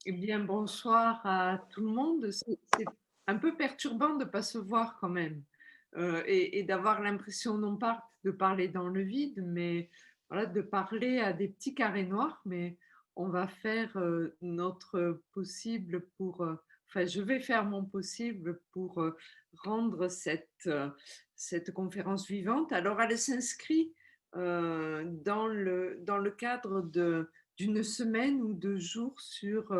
Eh bien, bonsoir à tout le monde. C'est un peu perturbant de ne pas se voir quand même, et d'avoir l'impression non pas de parler dans le vide, mais voilà, de parler à des petits carrés noirs. Mais on va faire, notre possible pour, enfin, je vais faire mon possible pour, rendre cette conférence vivante. Alors elle s'inscrit, dans le cadre d'une semaine ou 2 jours sur,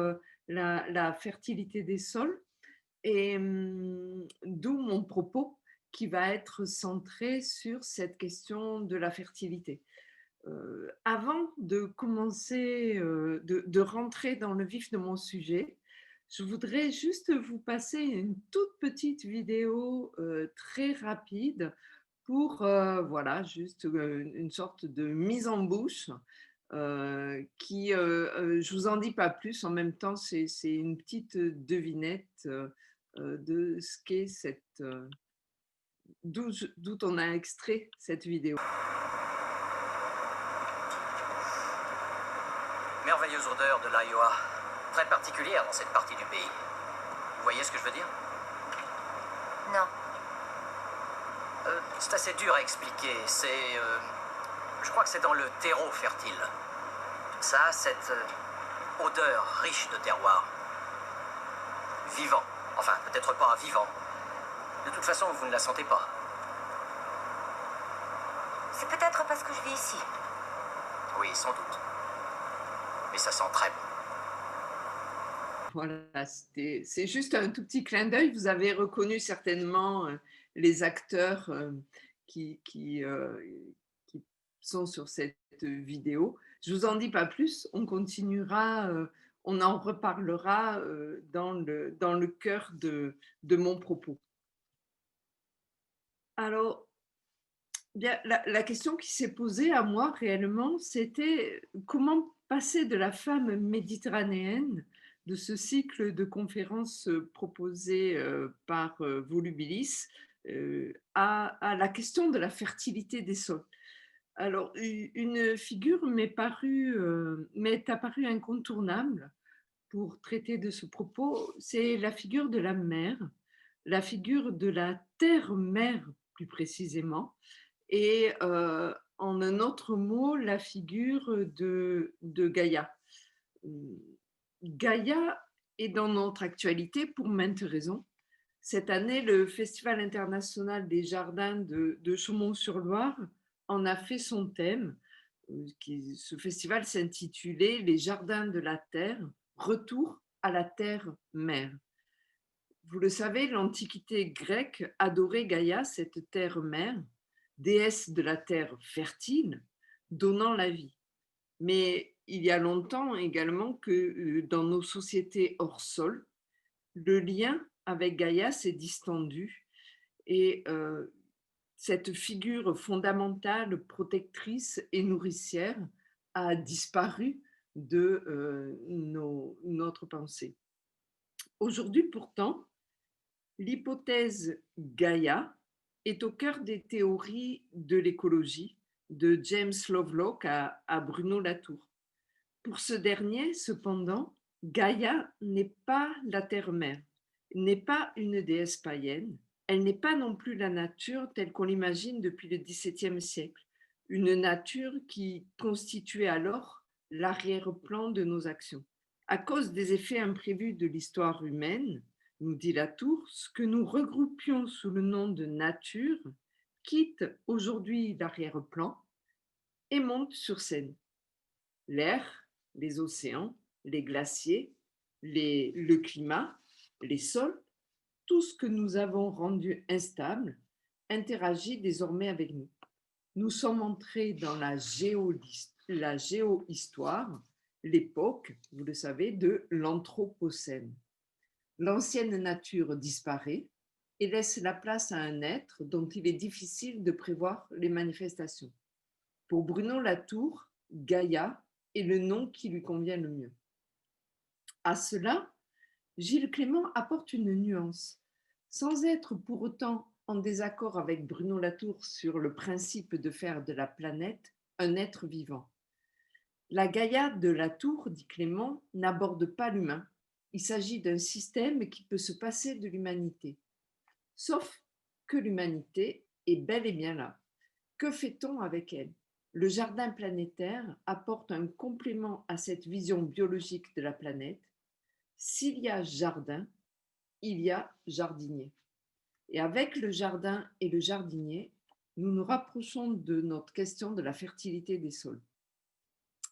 la fertilité des sols et d'où mon propos qui va être centré sur cette question de la fertilité. Avant de commencer, de rentrer dans le vif de mon sujet, je voudrais juste vous passer une toute petite vidéo, très rapide pour, voilà, juste, une sorte de mise en bouche, qui, je vous en dis pas plus. En même temps, c'est une petite devinette, de ce qu'est d'où on a extrait cette vidéo. Merveilleuse odeur de l'Iowa, très particulière dans cette partie du pays. Vous voyez ce que je veux dire? Non. C'est assez dur à expliquer. Je crois que c'est dans le terreau fertile. Ça a cette odeur riche de terroir. Vivant. Enfin, peut-être pas vivant. De toute façon, vous ne la sentez pas. C'est peut-être parce que je vis ici. Oui, sans doute. Mais ça sent très bon. Voilà, c'est juste un tout petit clin d'œil. Vous avez reconnu certainement, les acteurs, qui sont sur cette vidéo. Je vous en dis pas plus, on continuera, on en reparlera, dans le cœur de mon propos. Alors, bien, la question qui s'est posée à moi réellement, c'était comment passer de la femme méditerranéenne, de ce cycle de conférences proposé par Volubilis, à la question de la fertilité des sols. Alors, une figure m'est apparue incontournable pour traiter de ce propos, c'est la figure de la mère, la figure de la terre-mère plus précisément, et en un autre mot, la figure de Gaïa. Mmh, Gaïa est dans notre actualité pour maintes raisons. Cette année, le Festival international des jardins de Chaumont-sur-Loire en a fait son thème. Ce festival s'intitulait Les jardins de la terre, retour à la terre-mère. Vous le savez, l'Antiquité grecque adorait Gaïa, cette terre-mère, déesse de la terre fertile, donnant la vie. Mais il y a longtemps également que dans nos sociétés hors sol, le lien avec Gaïa s'est distendu et cette figure fondamentale, protectrice et nourricière a disparu de notre pensée. Aujourd'hui pourtant, l'hypothèse Gaïa est au cœur des théories de l'écologie de James Lovelock à Bruno Latour. Pour ce dernier, cependant, Gaïa n'est pas la terre-mère, n'est pas une déesse païenne, elle n'est pas non plus la nature telle qu'on l'imagine depuis le XVIIe siècle, une nature qui constituait alors l'arrière-plan de nos actions. À cause des effets imprévus de l'histoire humaine, nous dit Latour, ce que nous regroupions sous le nom de nature quitte aujourd'hui l'arrière-plan et monte sur scène. L'air, les océans, les glaciers, le climat, les sols, tout ce que nous avons rendu instable interagit désormais avec nous. Nous sommes entrés dans la géohistoire, l'époque, vous le savez, de l'Anthropocène. L'ancienne nature disparaît et laisse la place à un être dont il est difficile de prévoir les manifestations. Pour Bruno Latour, Gaïa est le nom qui lui convient le mieux. À cela, Gilles Clément apporte une nuance, sans être pour autant en désaccord avec Bruno Latour sur le principe de faire de la planète un être vivant. La Gaïa de la Tour, dit Clément, n'aborde pas l'humain. Il s'agit d'un système qui peut se passer de l'humanité. Sauf que l'humanité est bel et bien là. Que fait-on avec elle? Le jardin planétaire apporte un complément à cette vision biologique de la planète. S'il y a jardin, il y a jardinier. Et avec le jardin et le jardinier, nous nous rapprochons de notre question de la fertilité des sols.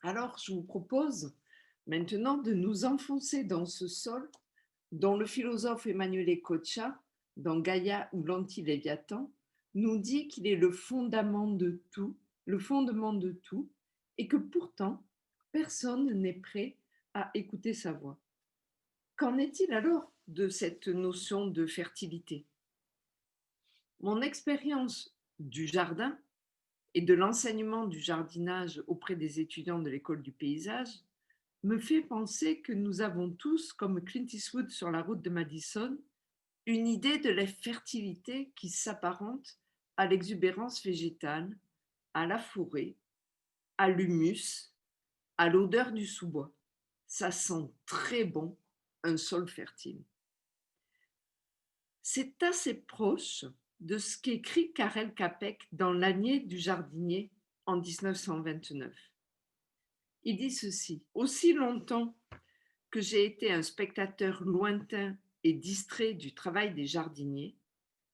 Alors, je vous propose maintenant de nous enfoncer dans ce sol dont le philosophe Emmanuel Ecocha, dans Gaïa ou l'Anti-Léviathan, nous dit qu'il est le fondement de tout, et que pourtant, personne n'est prêt à écouter sa voix. Qu'en est-il alors de cette notion de fertilité? Mon expérience du jardin et de l'enseignement du jardinage auprès des étudiants de l'école du paysage me fait penser que nous avons tous, comme Clint Eastwood sur la route de Madison, une idée de la fertilité qui s'apparente à l'exubérance végétale, à la forêt, à l'humus, à l'odeur du sous-bois. Ça sent très bon, un sol fertile. C'est assez proche de ce qu'écrit Karel Capek dans L'Ânier du jardinier en 1929. Il dit ceci: aussi longtemps que j'ai été un spectateur lointain et distrait du travail des jardiniers,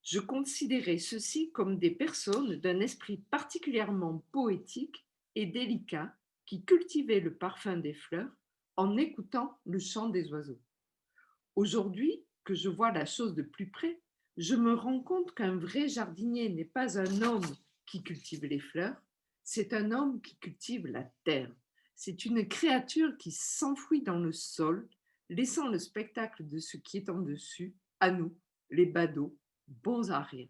je considérais ceux-ci comme des personnes d'un esprit particulièrement poétique et délicat qui cultivaient le parfum des fleurs en écoutant le chant des oiseaux. Aujourd'hui, que je vois la chose de plus près, je me rends compte qu'un vrai jardinier n'est pas un homme qui cultive les fleurs, c'est un homme qui cultive la terre. C'est une créature qui s'enfouit dans le sol, laissant le spectacle de ce qui est en dessus à nous, les badauds, bons à rien.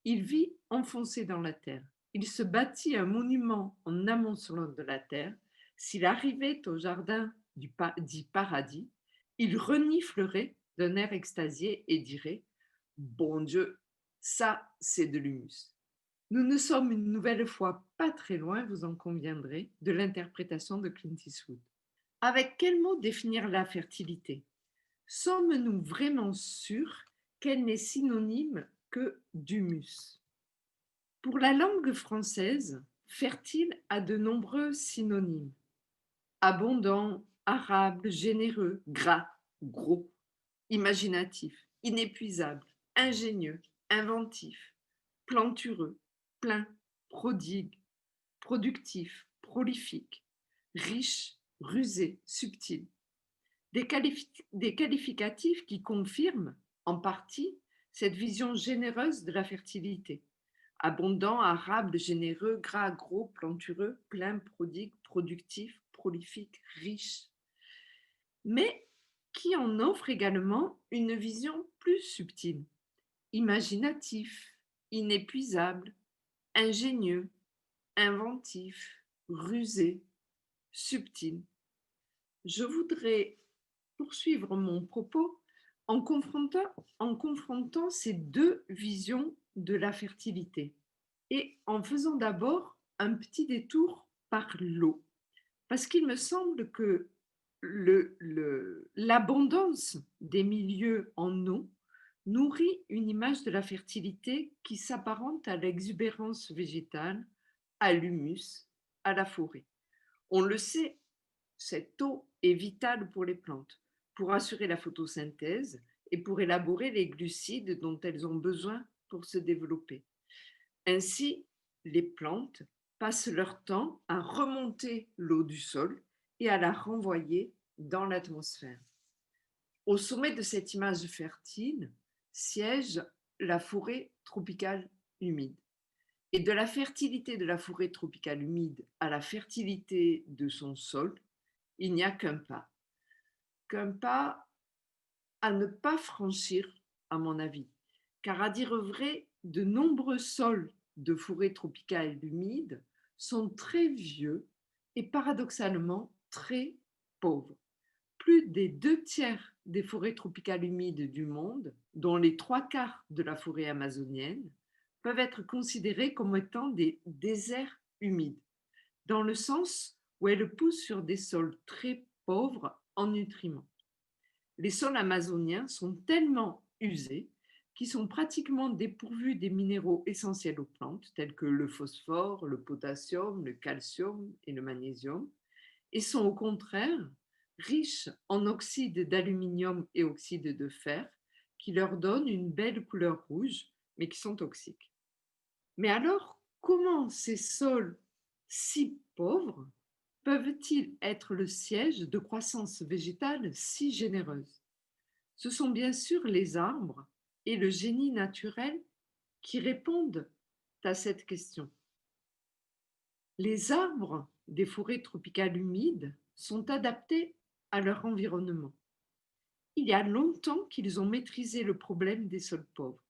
Il vit enfoncé dans la terre. Il se bâtit un monument en amoncelant de la terre. S'il arrivait au jardin dit paradis, il reniflerait d'un air extasié et dirait: bon Dieu, ça c'est de l'humus. Nous ne sommes une nouvelle fois pas très loin, vous en conviendrez, de l'interprétation de Clint Eastwood. Avec quel mot définir la fertilité? Sommes-nous vraiment sûrs qu'elle n'est synonyme que d'humus? Pour la langue française, fertile a de nombreux synonymes: abondant, arable, généreux, gras, gros, imaginatif, inépuisable, ingénieux, inventif, plantureux, plein, prodigue, productif, prolifique, riche, rusé, subtil. Des qualificatifs qui confirment, en partie, cette vision généreuse de la fertilité. Abondant, arable, généreux, gras, gros, plantureux, plein, prodigue, productif, prolifique, riche. Mais qui en offre également une vision plus subtile: imaginatif, inépuisable, ingénieux, inventif, rusé, subtil. Je voudrais poursuivre mon propos en confrontant ces deux visions de la fertilité et en faisant d'abord un petit détour par l'eau, parce qu'il me semble que l'abondance des milieux en eau nourrit une image de la fertilité qui s'apparente à l'exubérance végétale, à l'humus, à la forêt. On le sait, cette eau est vitale pour les plantes, pour assurer la photosynthèse et pour élaborer les glucides dont elles ont besoin pour se développer. Ainsi, les plantes passent leur temps à remonter l'eau du sol et à la renvoyer dans l'atmosphère. Au sommet de cette image fertile siège la forêt tropicale humide. Et de la fertilité de la forêt tropicale humide à la fertilité de son sol, il n'y a qu'un pas à ne pas franchir, à mon avis. Car à dire vrai, de nombreux sols de forêt tropicale humide sont très vieux et paradoxalement très pauvres. Plus des 2/3 des forêts tropicales humides du monde, dont les 3/4 de la forêt amazonienne, peuvent être considérés comme étant des déserts humides, dans le sens où elles poussent sur des sols très pauvres en nutriments. Les sols amazoniens sont tellement usés qu'ils sont pratiquement dépourvus des minéraux essentiels aux plantes, tels que le phosphore, le potassium, le calcium et le magnésium, et sont au contraire riches en oxyde d'aluminium et oxyde de fer, qui leur donnent une belle couleur rouge, mais qui sont toxiques. Mais alors, comment ces sols si pauvres peuvent-ils être le siège de croissance végétale si généreuse? Ce sont bien sûr les arbres et le génie naturel qui répondent à cette question. Les arbres des forêts tropicales humides sont adaptés à leur environnement. Il y a longtemps qu'ils ont maîtrisé le problème des sols pauvres.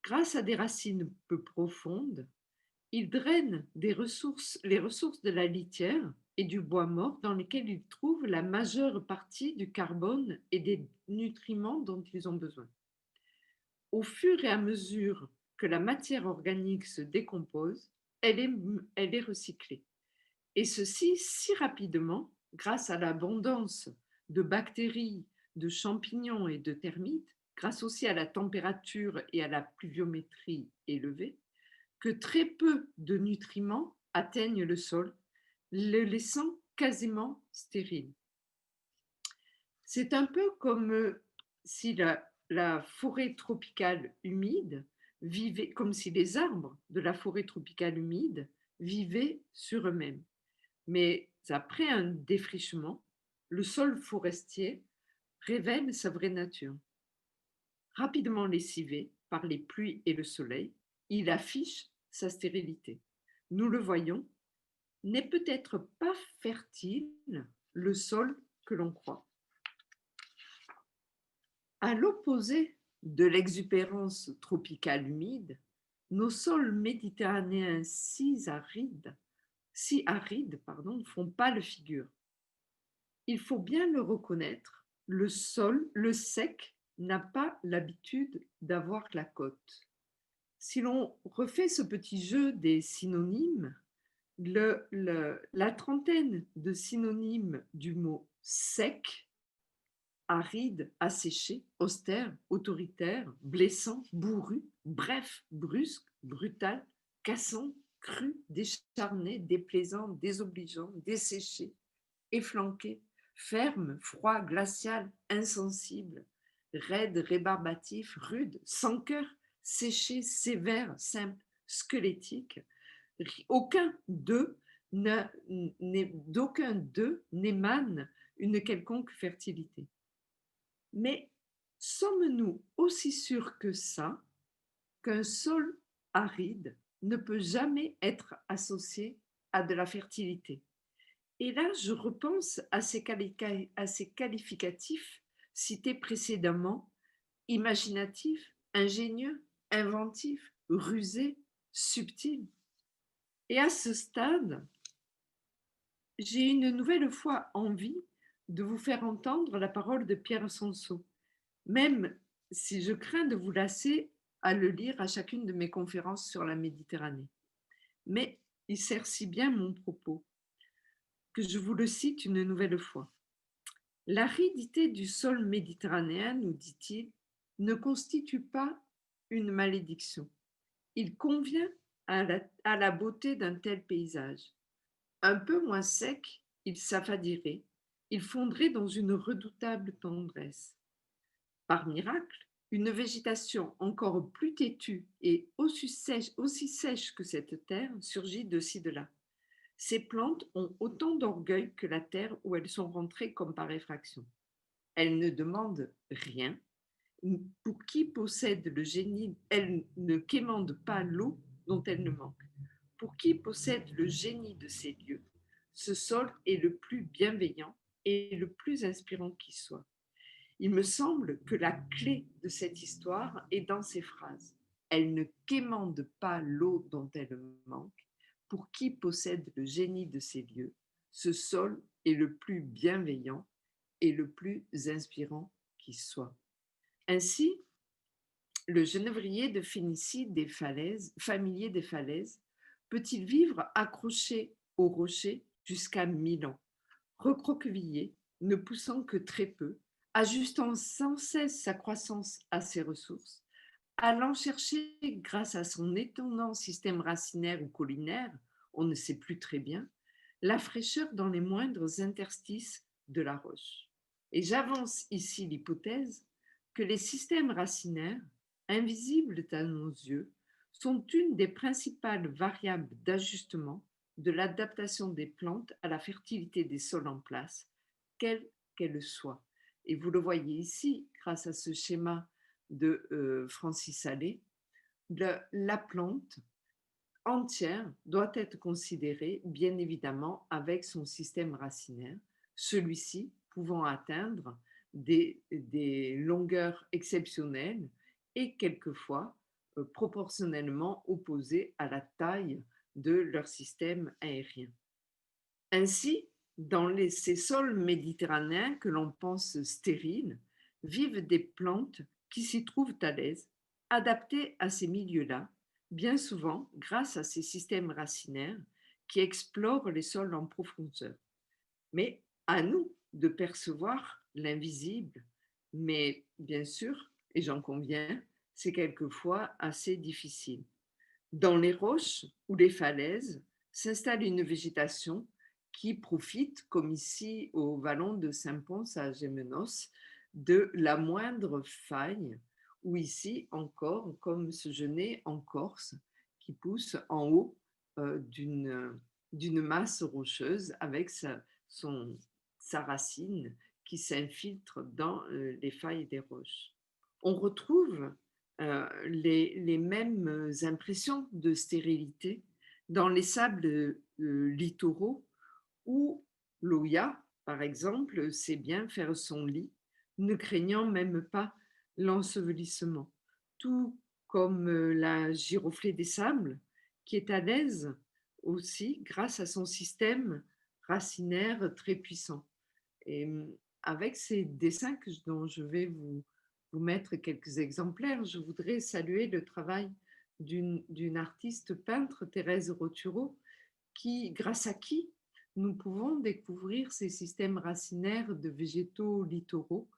Grâce à des racines peu profondes, ils drainent les ressources de la litière et du bois mort dans lesquels ils trouvent la majeure partie du carbone et des nutriments dont ils ont besoin. Au fur et à mesure que la matière organique se décompose, elle est recyclée. Et ceci si rapidement, grâce à l'abondance de bactéries, de champignons et de termites, grâce aussi à la température et à la pluviométrie élevée, que très peu de nutriments atteignent le sol, le laissant quasiment stérile. C'est un peu comme si la forêt tropicale humide vivait, comme si les arbres de la forêt tropicale humide vivaient sur eux-mêmes. Mais après un défrichement, le sol forestier révèle sa vraie nature. Rapidement lessivé par les pluies et le soleil, il affiche sa stérilité. Nous le voyons, n'est peut-être pas fertile le sol que l'on croit. À l'opposé de l'exubérance tropicale humide, nos sols méditerranéens si arides, font pâle figure. Il faut bien le reconnaître, le sol, le sec, n'a pas l'habitude d'avoir la côte. Si l'on refait ce petit jeu des synonymes, la trentaine de synonymes du mot sec, aride, asséché, austère, autoritaire, blessant, bourru, bref, brusque, brutal, cassant, cru, décharné, déplaisant, désobligeant, desséché, efflanqué, ferme, froid, glacial, insensible, raide, rébarbatif, rude, sans cœur, séché, sévère, simple, squelettique. D'aucun d'eux n'émane une quelconque fertilité. Mais sommes-nous aussi sûrs que ça, qu'un sol aride ne peut jamais être associé à de la fertilité? Et là, je repense à ces qualificatifs cités précédemment: imaginatif, ingénieux, inventif, rusé, subtil. Et à ce stade, j'ai une nouvelle fois envie de vous faire entendre la parole de Pierre Sansot, même si je crains de vous lasser à le lire à chacune de mes conférences sur la Méditerranée. Mais il sert si bien mon propos que je vous le cite une nouvelle fois. L'aridité du sol méditerranéen, nous dit-il, ne constitue pas une malédiction. Il convient à la beauté d'un tel paysage. Un peu moins sec, il s'affadirait, il fondrait dans une redoutable tendresse. Par miracle, une végétation encore plus têtue et aussi sèche que cette terre surgit de ci de là. Ces plantes ont autant d'orgueil que la terre où elles sont rentrées comme par effraction. Elles ne demandent rien. Pour qui possède le génie, elles ne quémandent pas l'eau dont elles ne manquent. Pour qui possède le génie de ces lieux, ce sol est le plus bienveillant et le plus inspirant qui soit. Il me semble que la clé de cette histoire est dans ces phrases. Elles ne quémandent pas l'eau dont elles manquent. Pour qui possède le génie de ces lieux, ce sol est le plus bienveillant et le plus inspirant qui soit. Ainsi, le genévrier de Phénicie des falaises, familier des falaises, peut-il vivre accroché aux rochers jusqu'à 1000 ans, recroquevillé, ne poussant que très peu, ajustant sans cesse sa croissance à ses ressources, allant chercher, grâce à son étonnant système racinaire ou collinaire, on ne sait plus très bien, la fraîcheur dans les moindres interstices de la roche. Et j'avance ici l'hypothèse que les systèmes racinaires, invisibles à nos yeux, sont une des principales variables d'ajustement de l'adaptation des plantes à la fertilité des sols en place, quelle qu'elle soit. Et vous le voyez ici, grâce à ce schéma de Francis Allais, la plante entière doit être considérée, bien évidemment, avec son système racinaire, celui-ci pouvant atteindre des longueurs exceptionnelles et quelquefois proportionnellement opposées à la taille de leur système aérien. Ainsi, dans ces sols méditerranéens que l'on pense stériles, vivent des plantes qui s'y trouvent à l'aise, adaptées à ces milieux-là, bien souvent grâce à ces systèmes racinaires qui explorent les sols en profondeur. Mais à nous de percevoir l'invisible, mais bien sûr, et j'en conviens, c'est quelquefois assez difficile. Dans les roches ou les falaises s'installe une végétation qui profite, comme ici au vallon de Saint-Pons à Gémenos, de la moindre faille, ou ici encore, comme ce genêt en Corse, qui pousse en haut d'une masse rocheuse avec sa racine qui s'infiltre dans les failles des roches. On retrouve les mêmes impressions de stérilité dans les sables littoraux où l'Oya, par exemple, sait bien faire son lit, ne craignant même pas l'ensevelissement. Tout comme la giroflée des sables, qui est à l'aise aussi grâce à son système racinaire très puissant. Et avec ces dessins dont je vais vous mettre quelques exemplaires, je voudrais saluer le travail d'une artiste peintre, Thérèse Roturo, grâce à qui nous pouvons découvrir ces systèmes racinaires de végétaux littoraux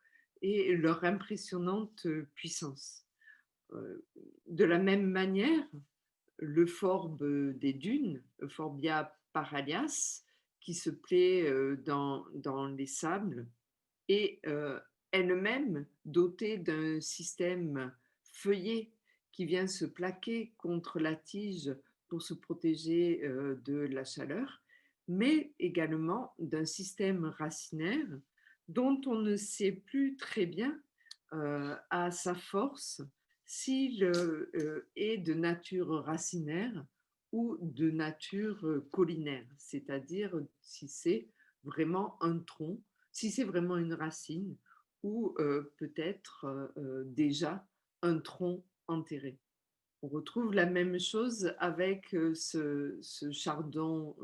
et leur impressionnante puissance. De la même manière, le forbe des dunes, Euphorbia paralias, qui se plaît dans les sables, est elle-même dotée d'un système feuillé qui vient se plaquer contre la tige pour se protéger de la chaleur, mais également d'un système racinaire dont on ne sait plus très bien à sa force s'il est de nature racinaire ou de nature collinaire, c'est-à-dire si c'est vraiment un tronc, si c'est vraiment une racine ou peut-être déjà un tronc enterré. On retrouve la même chose avec ce chardon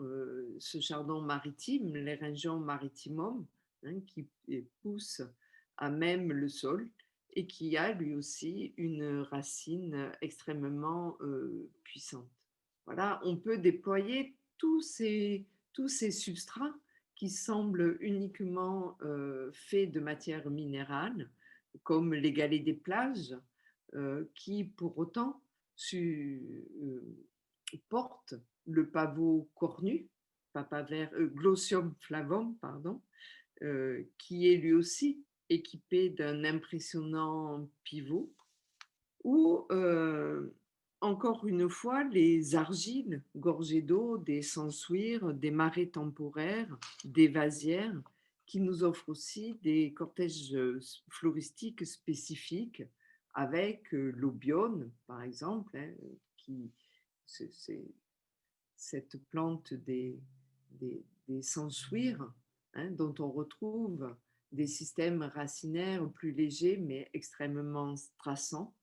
maritime, l'Éryngium maritimum, hein, qui pousse à même le sol et qui a lui aussi une racine extrêmement puissante. Voilà, on peut déployer tous ces substrats qui semblent uniquement faits de matière minérale, comme les galets des plages, qui pour autant portent le pavot cornu, Glossium flavum, pardon, qui est lui aussi équipé d'un impressionnant pivot, ou encore une fois les argiles gorgées d'eau, des sensuires, des marais temporaires, des vasières, qui nous offrent aussi des cortèges floristiques spécifiques avec l'obione, par exemple, hein, qui, c'est cette plante des sensuires, hein, dont on retrouve des systèmes racinaires plus légers mais extrêmement traçants,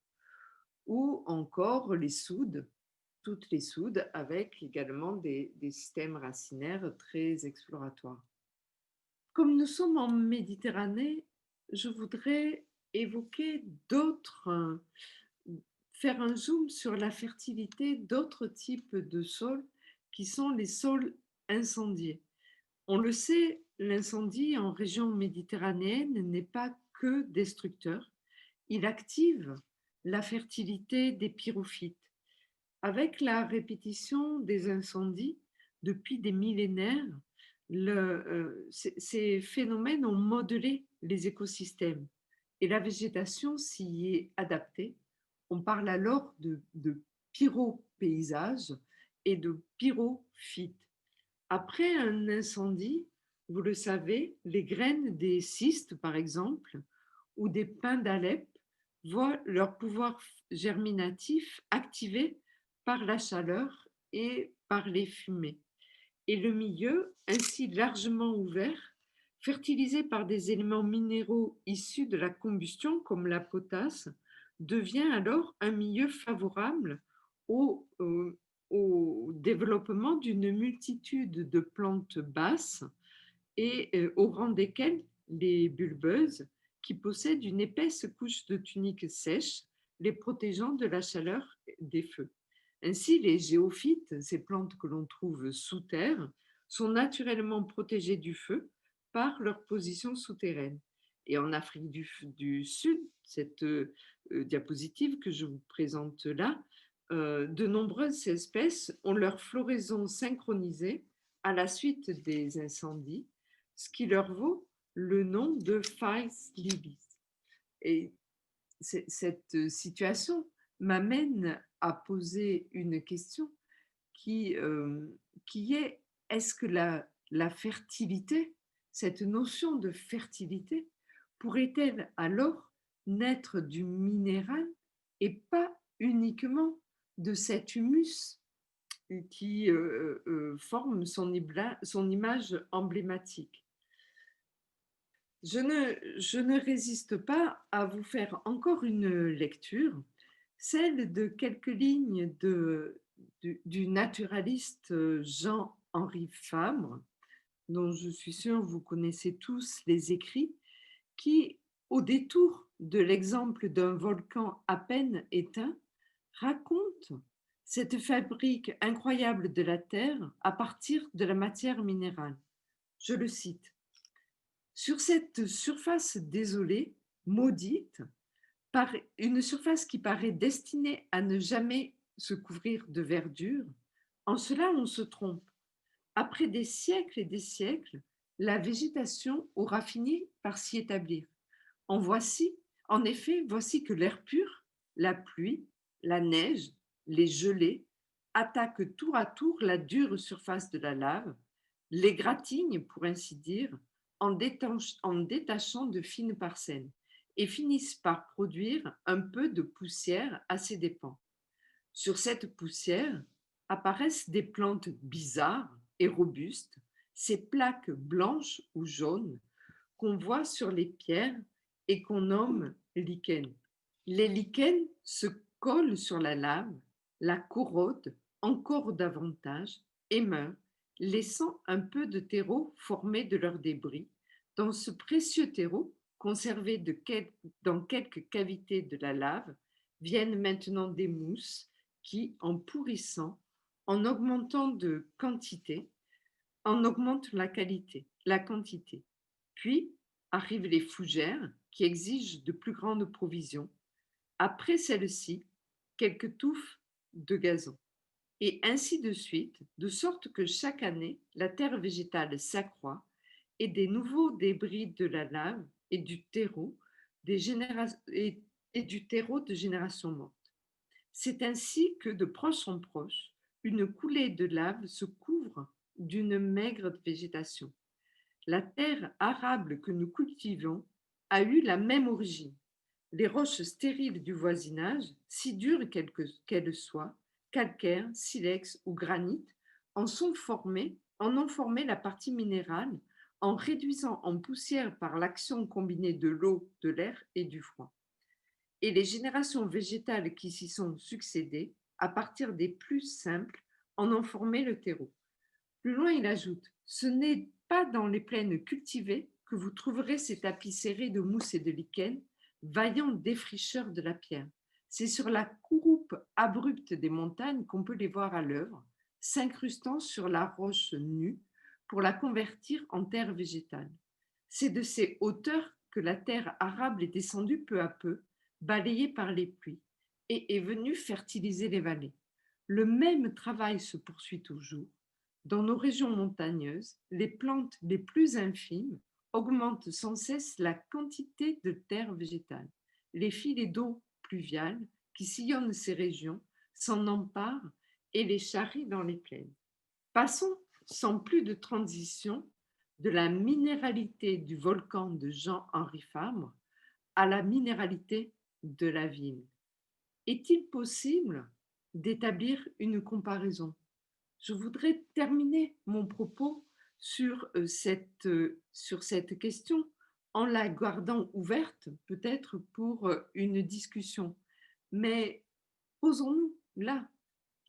ou encore les soudes, toutes les soudes, avec également des systèmes racinaires très exploratoires. Comme nous sommes en Méditerranée, je voudrais évoquer faire un zoom sur la fertilité d'autres types de sols qui sont les sols incendiés. On le sait, l'incendie en région méditerranéenne n'est pas que destructeur, il active la fertilité des pyrophytes. Avec la répétition des incendies depuis des millénaires, ces phénomènes ont modelé les écosystèmes et la végétation s'y est adaptée. On parle alors de pyropaysages et de pyrophytes. Après un incendie, vous le savez, les graines des cystes, par exemple, ou des pins d'Alep voient leur pouvoir germinatif activé par la chaleur et par les fumées. Et le milieu, ainsi largement ouvert, fertilisé par des éléments minéraux issus de la combustion, comme la potasse, devient alors un milieu favorable au, au développement d'une multitude de plantes basses et au rang desquelles les bulbeuses, qui possèdent une épaisse couche de tunique sèche, les protégeant de la chaleur des feux. Ainsi, les géophytes, ces plantes que l'on trouve sous terre, sont naturellement protégées du feu par leur position souterraine. Et en Afrique du Sud, cette diapositive que je vous présente là, de nombreuses espèces ont leur floraison synchronisée à la suite des incendies, ce qui leur vaut le nom de Fires Lilies. Et cette situation m'amène à poser une question qui, qui est-ce que la fertilité, cette notion de fertilité, pourrait-elle alors naître du minéral et pas uniquement de cet humus qui forme son image emblématique? Je ne résiste pas à vous faire encore une lecture, celle de quelques lignes du naturaliste Jean-Henri Fabre, dont je suis sûre vous connaissez tous les écrits, qui, au détour de l'exemple d'un volcan à peine éteint, raconte cette fabrique incroyable de la Terre à partir de la matière minérale. Je le cite. Sur cette surface désolée, maudite, par une surface qui paraît destinée à ne jamais se couvrir de verdure, en cela on se trompe. Après des siècles et des siècles, la végétation aura fini par s'y établir. En effet, voici que l'air pur, la pluie, la neige, les gelées attaquent tour à tour la dure surface de la lave, l'égratignent pour ainsi dire, en détachant de fines parcelles et finissent par produire un peu de poussière à ses dépens. Sur cette poussière apparaissent des plantes bizarres et robustes, ces plaques blanches ou jaunes qu'on voit sur les pierres et qu'on nomme lichens. Les lichens se collent sur la lave, la corrodent encore davantage et meurent, laissant un peu de terreau formé de leurs débris. Dans ce précieux terreau, conservé dans quelques cavités de la lave, viennent maintenant des mousses qui, en pourrissant, en augmentant de quantité, en augmentent la quantité. Puis arrivent les fougères qui exigent de plus grandes provisions. Après celles-ci, quelques touffes de gazon. Et ainsi de suite, de sorte que chaque année, la terre végétale s'accroît et des nouveaux débris de la lave et du terreau, et du terreau de génération morte. C'est ainsi que, de proche en proche, une coulée de lave se couvre d'une maigre végétation. La terre arable que nous cultivons a eu la même origine. Les roches stériles du voisinage, si dures qu'elles soient, calcaire, silex ou granit, en ont formé la partie minérale en réduisant en poussière par l'action combinée de l'eau, de l'air et du froid. Et les générations végétales qui s'y sont succédées, à partir des plus simples, en ont formé le terreau. Plus loin, il ajoute, ce n'est pas dans les plaines cultivées que vous trouverez ces tapis serrés de mousse et de lichen, vaillants défricheurs de la pierre. C'est sur la couroupe abrupte des montagnes qu'on peut les voir à l'œuvre, s'incrustant sur la roche nue pour la convertir en terre végétale. C'est de ces hauteurs que la terre arable est descendue peu à peu, balayée par les pluies, et est venue fertiliser les vallées. Le même travail se poursuit toujours. Dans nos régions montagneuses, les plantes les plus infimes augmentent sans cesse la quantité de terre végétale. Les filets d'eau pluviale qui sillonnent ces régions s'en emparent et les charrient dans les plaines. Passons sans plus de transition de la minéralité du volcan de Jean-Henri Fabre à la minéralité de la ville. Est-il possible d'établir une comparaison? Je voudrais terminer mon propos sur cette question en la gardant ouverte, peut-être pour une discussion. Mais posons-nous là,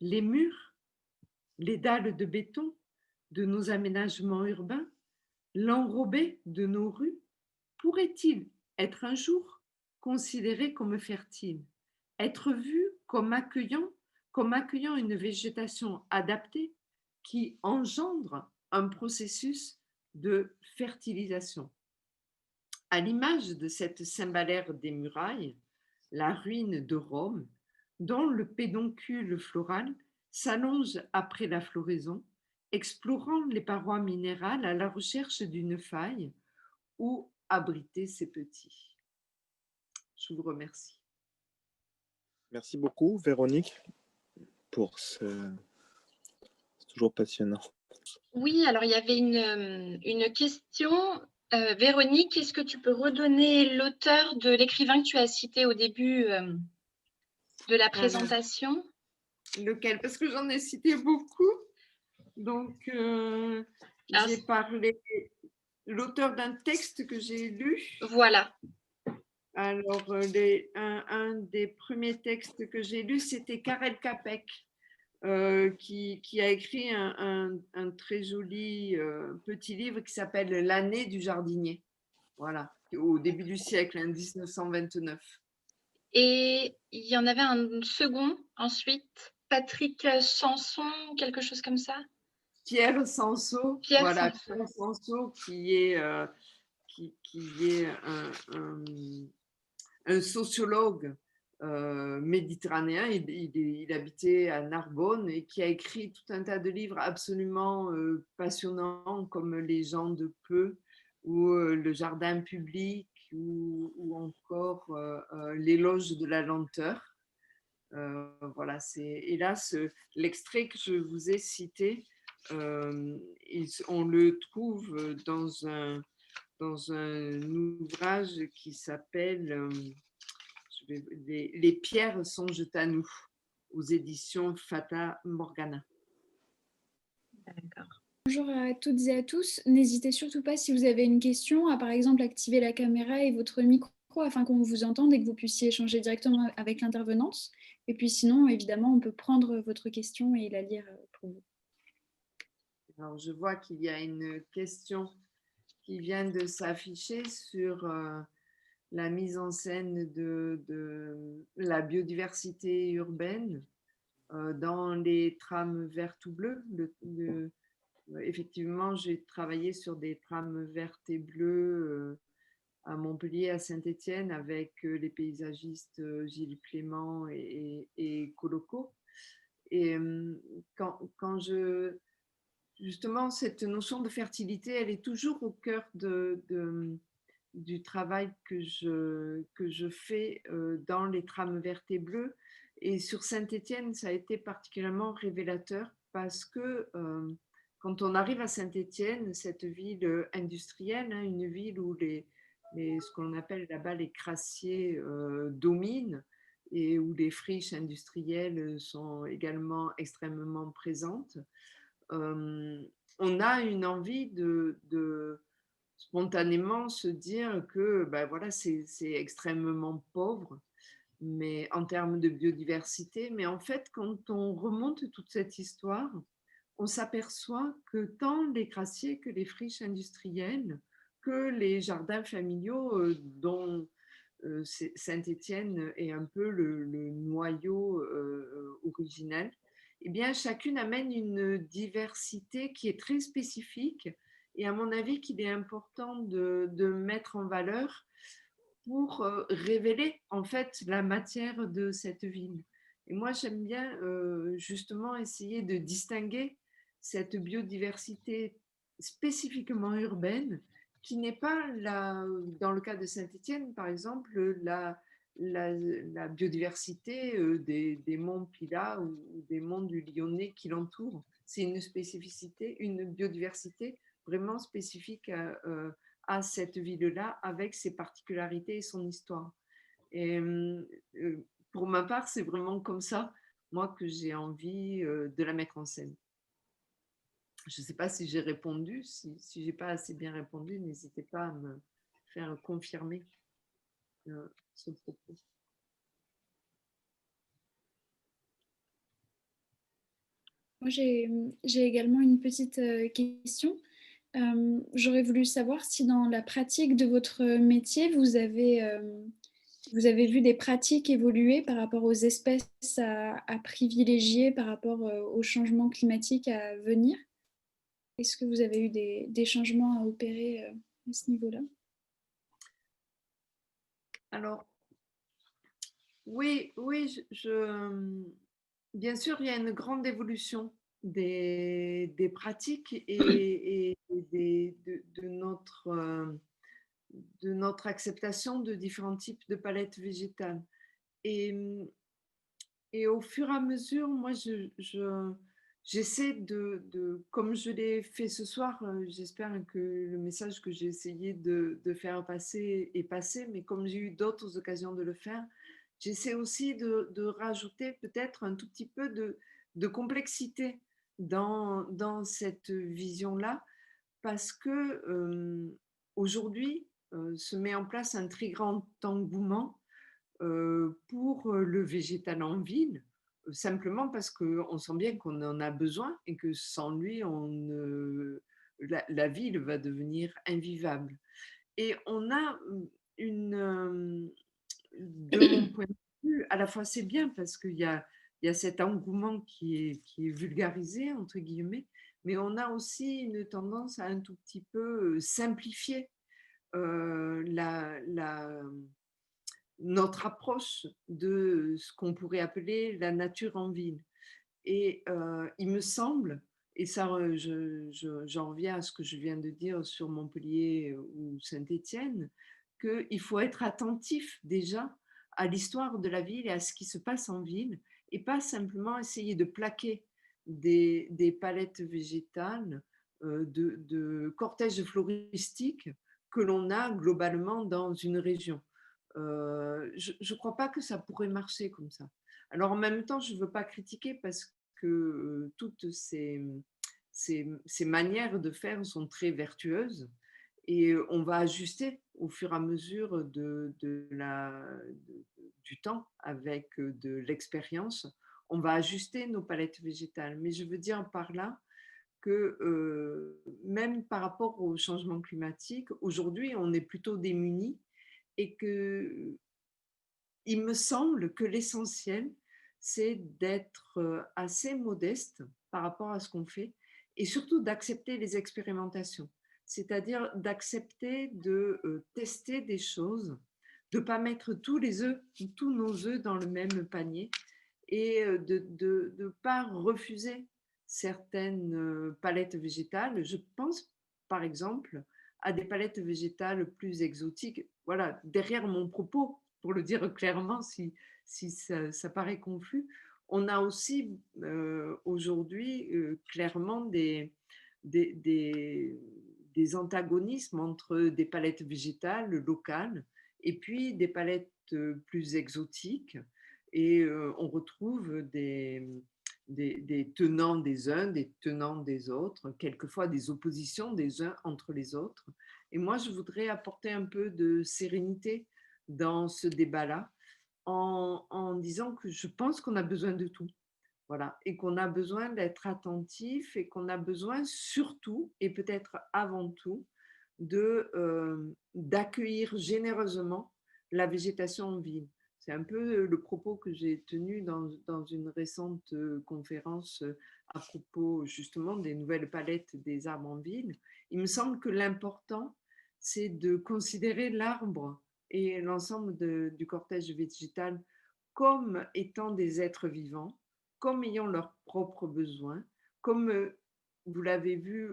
les murs, les dalles de béton de nos aménagements urbains, l'enrobé de nos rues, pourrait-il être un jour considéré comme fertile, être vu comme accueillant une végétation adaptée qui engendre un processus de fertilisation? À l'image de cette cymbalaire des murailles, la ruine de Rome, dont le pédoncule floral s'allonge après la floraison, explorant les parois minérales à la recherche d'une faille où abriter ses petits. Je vous remercie. Merci beaucoup, Véronique, pour ce... C'est toujours passionnant. Oui, alors il y avait une question. Véronique, est-ce que tu peux redonner l'auteur de l'écrivain que tu as cité au début de la présentation? Lequel? Parce que j'en ai cité beaucoup. Donc, j'ai parlé l'auteur d'un texte que j'ai lu. Voilà. Alors, un des premiers textes que j'ai lu, c'était Karel Capek, qui a écrit un très joli petit livre qui s'appelle L'année du jardinier. Voilà, au début du siècle, 1929. Et il y en avait un second ensuite, Patrick Sanson, quelque chose comme ça? Pierre Sanso, voilà, Pierre Sanso qui est un sociologue méditerranéen. Il habitait à Narbonne et qui a écrit tout un tas de livres absolument passionnants comme Les gens de peu ou Le jardin public ou encore L'éloge de la lenteur. Voilà, c'est hélas l'extrait que je vous ai cité. On le trouve dans un ouvrage qui s'appelle Les pierres songent à nous, aux éditions Fata Morgana. D'accord. Bonjour à toutes et à tous. N'hésitez surtout pas, si vous avez une question, à par exemple activer la caméra et votre micro afin qu'on vous entende et que vous puissiez échanger directement avec l'intervenante. Et puis sinon, évidemment, on peut prendre votre question et la lire pour vous. Alors, je vois qu'il y a une question qui vient de s'afficher sur la mise en scène de la biodiversité urbaine dans les trams vertes ou bleues. Effectivement, j'ai travaillé sur des trams vertes et bleues à Montpellier, à Saint-Étienne, avec les paysagistes Gilles Clément et Coloco. Et justement, cette notion de fertilité, elle est toujours au cœur du travail que je fais dans les trames vertes et bleues. Et sur Saint-Étienne, ça a été particulièrement révélateur parce que quand on arrive à Saint-Étienne, cette ville industrielle, hein, une ville où ce qu'on appelle là-bas les crassiers dominent et où les friches industrielles sont également extrêmement présentes, on a une envie de spontanément se dire que ben voilà, c'est extrêmement pauvre, mais en termes de biodiversité. Mais en fait, quand on remonte toute cette histoire, on s'aperçoit que tant les grassiers que les friches industrielles, que les jardins familiaux dont Saint-Étienne est un peu le noyau originel, eh bien, chacune amène une diversité qui est très spécifique et à mon avis qu'il est important de mettre en valeur pour révéler en fait la matière de cette ville. Et moi, j'aime bien justement essayer de distinguer cette biodiversité spécifiquement urbaine qui n'est pas dans le cas de Saint-Étienne, par exemple, la biodiversité des monts Pilat ou des monts du Lyonnais qui l'entourent. C'est une spécificité, une biodiversité vraiment spécifique à cette ville-là avec ses particularités et son histoire. Et pour ma part, c'est vraiment comme ça, moi, que j'ai envie de la mettre en scène. Je ne sais pas si j'ai répondu. Si je n'ai pas assez bien répondu, n'hésitez pas à me faire confirmer ce propos. Moi, j'ai également une petite question. J'aurais voulu savoir si dans la pratique de votre métier, vous avez vu des pratiques évoluer par rapport aux espèces à privilégier, par rapport au changement climatique à venir. Est-ce que vous avez eu des changements à opérer à ce niveau-là? Alors, oui, bien sûr, il y a une grande évolution des pratiques et de notre acceptation de différents types de palettes végétales. Et, et au fur et à mesure, moi, j'essaie comme je l'ai fait ce soir, j'espère que le message que j'ai essayé de faire passer est passé, mais comme j'ai eu d'autres occasions de le faire, j'essaie aussi de rajouter peut-être un tout petit peu de complexité dans cette vision-là, parce que aujourd'hui se met en place un très grand engouement pour le végétal en ville, simplement parce qu'on sent bien qu'on en a besoin et que sans lui, la ville va devenir invivable. Et on a de mon point de vue, à la fois c'est bien parce il y a cet engouement qui est vulgarisé, entre guillemets, mais on a aussi une tendance à un tout petit peu simplifier notre approche de ce qu'on pourrait appeler la nature en ville. Et il me semble, et ça, j'en reviens à ce que je viens de dire sur Montpellier ou Saint-Étienne, qu'il faut être attentif déjà à l'histoire de la ville et à ce qui se passe en ville, et pas simplement essayer de plaquer des palettes végétales, de cortèges floristiques que l'on a globalement dans une région. Je ne crois pas que ça pourrait marcher comme ça. Alors en même temps, je ne veux pas critiquer parce que toutes ces manières de faire sont très vertueuses et on va ajuster au fur et à mesure du temps avec de l'expérience. On va ajuster nos palettes végétales. Mais je veux dire par là que même par rapport au changement climatique, aujourd'hui, on est plutôt démunis et que il me semble que l'essentiel, c'est d'être assez modeste par rapport à ce qu'on fait et surtout d'accepter les expérimentations. C'est-à-dire d'accepter de tester des choses, de ne pas mettre tous nos œufs dans le même panier et de ne pas refuser certaines palettes végétales. Je pense par exemple à des palettes végétales plus exotiques. Voilà, derrière mon propos, pour le dire clairement, si ça paraît confus, on a aussi aujourd'hui clairement des, des, des antagonismes entre des palettes végétales locales et puis des palettes plus exotiques. Et on retrouve des tenants des uns, des tenants des autres, quelquefois des oppositions des uns entre les autres. Et moi, je voudrais apporter un peu de sérénité dans ce débat-là en disant que je pense qu'on a besoin de tout. Voilà, et qu'on a besoin d'être attentif et qu'on a besoin surtout, et peut-être avant tout, d'accueillir généreusement la végétation en ville. C'est un peu le propos que j'ai tenu dans une récente conférence à propos justement des nouvelles palettes des arbres en ville. Il me semble que l'important, c'est de considérer l'arbre et l'ensemble du cortège végétal comme étant des êtres vivants, comme ayant leurs propres besoins, comme, vous l'avez vu,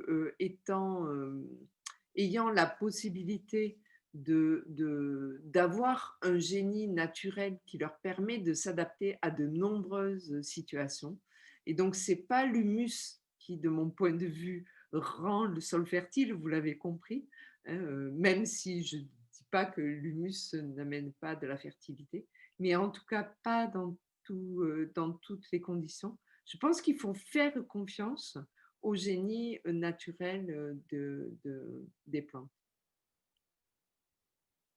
ayant la possibilité d'avoir un génie naturel qui leur permet de s'adapter à de nombreuses situations. Et donc, ce n'est pas l'humus qui, de mon point de vue, rend le sol fertile, vous l'avez compris, hein, même si je ne dis pas que l'humus n'amène pas de la fertilité, mais en tout cas pas dans toutes les conditions. Je pense qu'il faut faire confiance au génie naturel des plantes.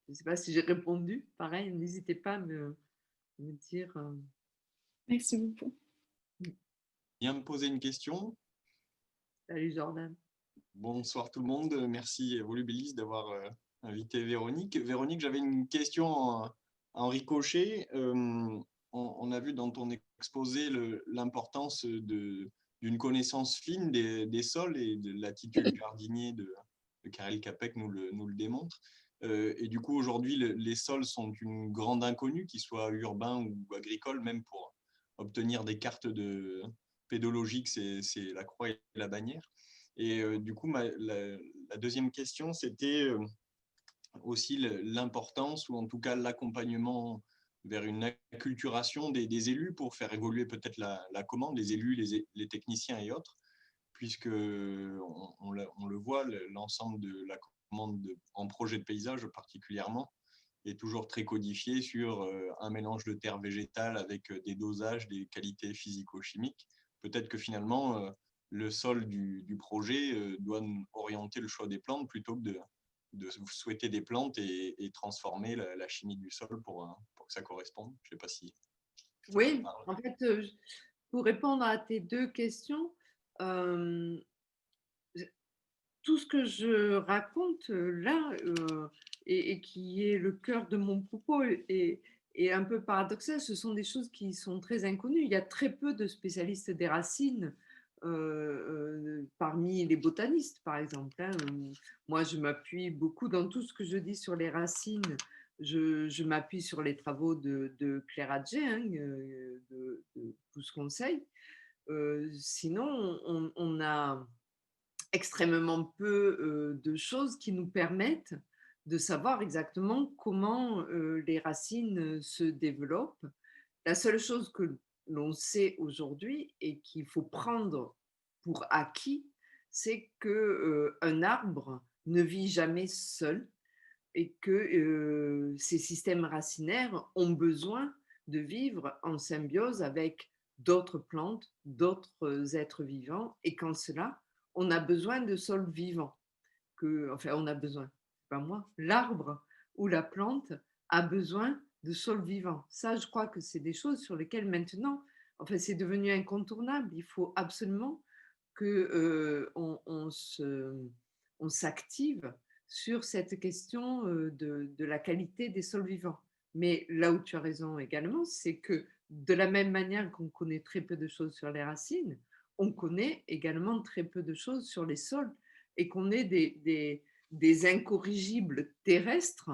Je ne sais pas si j'ai répondu. Pareil, n'hésitez pas à me dire. Merci beaucoup. Viens me poser une question. Salut Jordan. Bonsoir tout le monde. Merci Volubilis d'avoir invité Véronique. Véronique, j'avais une question en ricochet. On a vu dans ton exposé l'importance d'une connaissance fine des sols, et de l'attitude jardinier de Karel Capek nous le démontre. Et du coup, aujourd'hui, les sols sont une grande inconnue, qu'ils soient urbains ou agricoles, même pour obtenir des cartes pédologiques, c'est la croix et la bannière. Et du coup, la deuxième question, c'était aussi l'importance, ou en tout cas l'accompagnement vers une acculturation des élus pour faire évoluer peut-être la commande, les élus, les techniciens et autres, puisque on le voit, l'ensemble de la commande en projet de paysage particulièrement est toujours très codifié sur un mélange de terre végétale avec des dosages, des qualités physico-chimiques. Peut-être que finalement, le sol du projet doit orienter le choix des plantes plutôt que de souhaiter des plantes et transformer la chimie du sol pour que ça corresponde. Je ne sais pas si... Oui, en fait, pour répondre à tes deux questions, tout ce que je raconte là, et qui est le cœur de mon propos, et un peu paradoxal, ce sont des choses qui sont très inconnues. Il y a très peu de spécialistes des racines parmi les botanistes, par exemple, hein. Moi, je m'appuie beaucoup dans tout ce que je dis sur les racines. Je m'appuie sur les travaux de Claire Adjet, hein, de Pousse Conseil. Sinon, on a extrêmement peu de choses qui nous permettent de savoir exactement comment les racines se développent. La seule chose que l'on sait aujourd'hui et qu'il faut prendre pour acquis, c'est qu'un arbre ne vit jamais seul et que ces systèmes racinaires ont besoin de vivre en symbiose avec d'autres plantes, d'autres êtres vivants, et qu'en cela, on a besoin de sols vivants. Enfin, on a besoin, pas moi, l'arbre ou la plante a besoin de sols vivants. Ça, je crois que c'est des choses sur lesquelles maintenant, enfin, c'est devenu incontournable. Il faut absolument qu'on s'active sur cette question de la qualité des sols vivants. Mais là où tu as raison également, c'est que de la même manière qu'on connaît très peu de choses sur les racines, on connaît également très peu de choses sur les sols, et qu'on est des incorrigibles terrestres,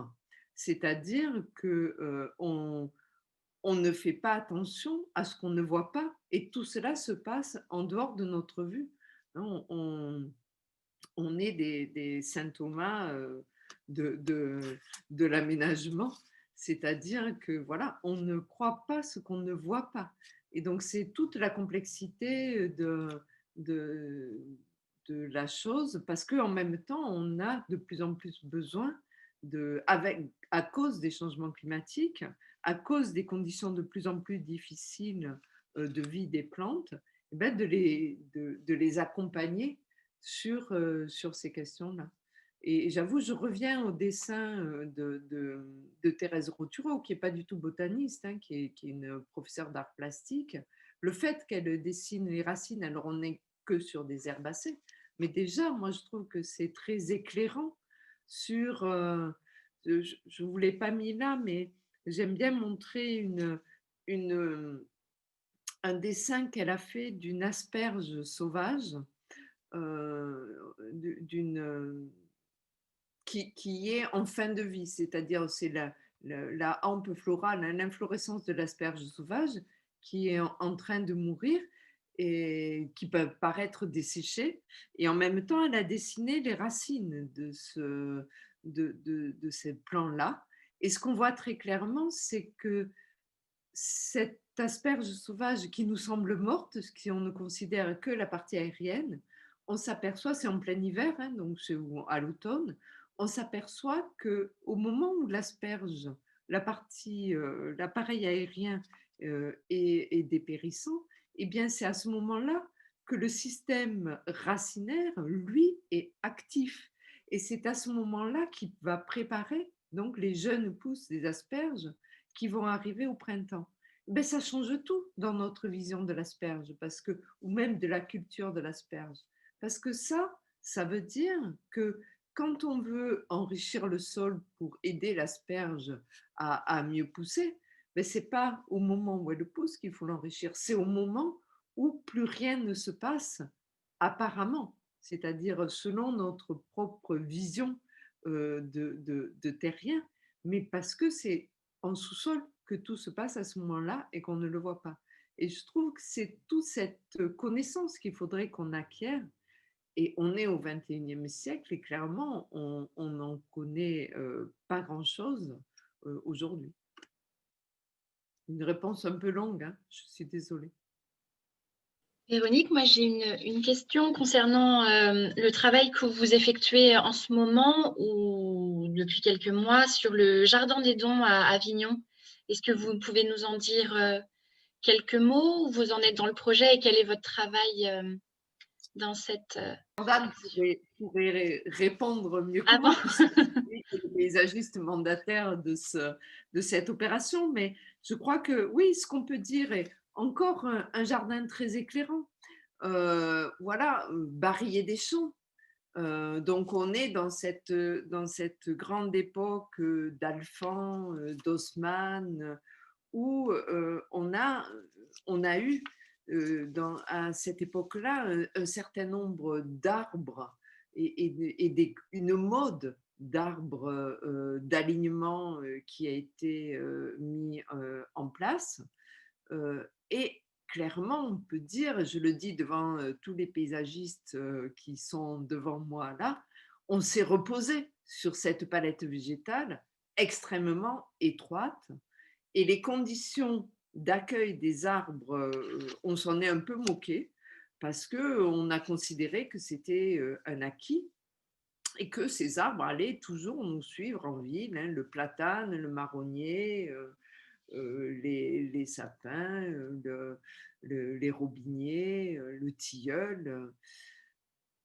c'est-à-dire qu'on ne fait pas attention à ce qu'on ne voit pas, et tout cela se passe en dehors de notre vue. On est des saint Thomas de l'aménagement, c'est-à-dire que voilà, on ne croit pas ce qu'on ne voit pas. Et donc, c'est toute la complexité de la chose, parce qu'en même temps, on a de plus en plus besoin, à cause des changements climatiques, à cause des conditions de plus en plus difficiles de vie des plantes, eh ben de les accompagner sur ces questions-là. Et j'avoue, je reviens au dessin de Thérèse Rothureau, qui n'est pas du tout botaniste, hein, qui est une professeure d'art plastique. Le fait qu'elle dessine les racines, alors on n'est que sur des herbacées, mais déjà, moi, je trouve que c'est très éclairant sur, je ne vous l'ai pas mis là, mais j'aime bien montrer une, un dessin qu'elle a fait d'une asperge sauvage, d'une qui est en fin de vie, c'est-à-dire c'est la hampe florale, hein, l'inflorescence de l'asperge sauvage qui est en train de mourir et qui peut paraître desséchée. Et en même temps, elle a dessiné les racines de ces plants-là. Et ce qu'on voit très clairement, c'est que cette asperge sauvage qui nous semble morte, si on ne considère que la partie aérienne, on s'aperçoit, c'est en plein hiver, hein, donc c'est à l'automne, on s'aperçoit que au moment où l'asperge, l'appareil aérien est dépérissant, eh bien c'est à ce moment-là que le système racinaire, lui, est actif. Et c'est à ce moment-là qu'il va préparer donc les jeunes pousses des asperges qui vont arriver au printemps. Ben, ça change tout dans notre vision de l'asperge, parce que, ou même de la culture de l'asperge. Parce que ça veut dire que quand on veut enrichir le sol pour aider l'asperge à mieux pousser, ben, ce n'est pas au moment où elle pousse qu'il faut l'enrichir, c'est au moment où plus rien ne se passe apparemment, c'est-à-dire selon notre propre vision de terrien, mais parce que c'est en sous-sol que tout se passe à ce moment-là et qu'on ne le voit pas. Et je trouve que c'est toute cette connaissance qu'il faudrait qu'on acquiert. Et on est au 21e siècle et clairement, on n'en connaît pas grand-chose aujourd'hui. Une réponse un peu longue, hein, je suis désolée. Véronique, moi j'ai une question concernant le travail que vous effectuez en ce moment ou depuis quelques mois sur le Jardin des Dons à Avignon. Est-ce que vous pouvez nous en dire quelques mots, où vous en êtes dans le projet et quel est votre travail dans cette Jordan action? pourrait répondre mieux que Ah bon? moi, puisque c'est le paysagiste mandataire de cette opération, mais je crois que oui, ce qu'on peut dire est encore un jardin très éclairant. Voilà, Barrier des Champs. Donc on est dans cette grande époque d'Alphand, d'Haussmann, où on a eu à cette époque-là un certain nombre d'arbres et une mode d'arbres d'alignement qui a été mis en place. Et clairement, on peut dire, je le dis devant tous les paysagistes qui sont devant moi là, on s'est reposé sur cette palette végétale extrêmement étroite et les conditions d'accueil des arbres, on s'en est un peu moqué parce qu'on a considéré que c'était un acquis et que ces arbres allaient toujours nous suivre en ville, hein, le platane, le marronnier, les sapins, les robiniers, le tilleul.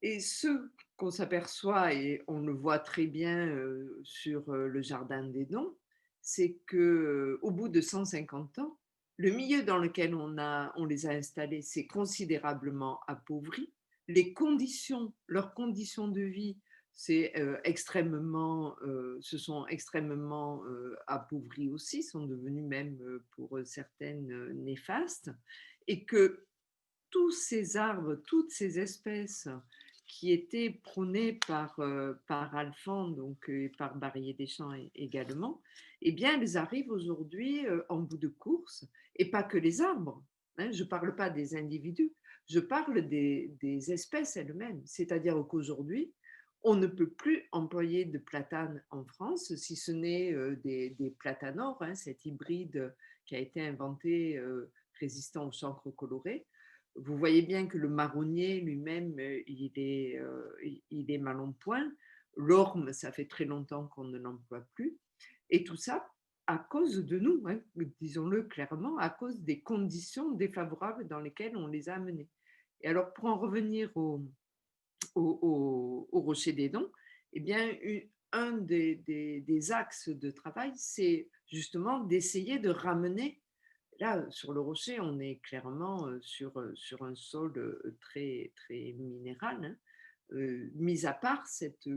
Et ce qu'on s'aperçoit, et on le voit très bien sur le Jardin des Dons, c'est qu'au bout de 150 ans, le milieu dans lequel on les a installés s'est considérablement appauvri. Leurs conditions de vie se sont extrêmement appauvries aussi, sont devenues même pour certaines néfastes, et que tous ces arbres, toutes ces espèces qui étaient prônées par Alphand donc, et par Barrier des Champs également, eh bien, elles arrivent aujourd'hui en bout de course, et pas que les arbres. Hein, je ne parle pas des individus, je parle des espèces elles-mêmes. C'est-à-dire qu'aujourd'hui, on ne peut plus employer de platane en France, si ce n'est des platanors, hein, cet hybride qui a été inventé résistant au chancre coloré. Vous voyez bien que le marronnier lui-même, il est mal en point. L'orme, ça fait très longtemps qu'on ne l'emploie plus. Et tout ça à cause de nous, hein, disons-le clairement, à cause des conditions défavorables dans lesquelles on les a amenés. Et alors, pour en revenir au Rocher des Dons, eh bien, un des axes de travail, c'est justement d'essayer de ramener. Là, sur le rocher, on est clairement sur un sol très, très minéral, hein. Mis à part cette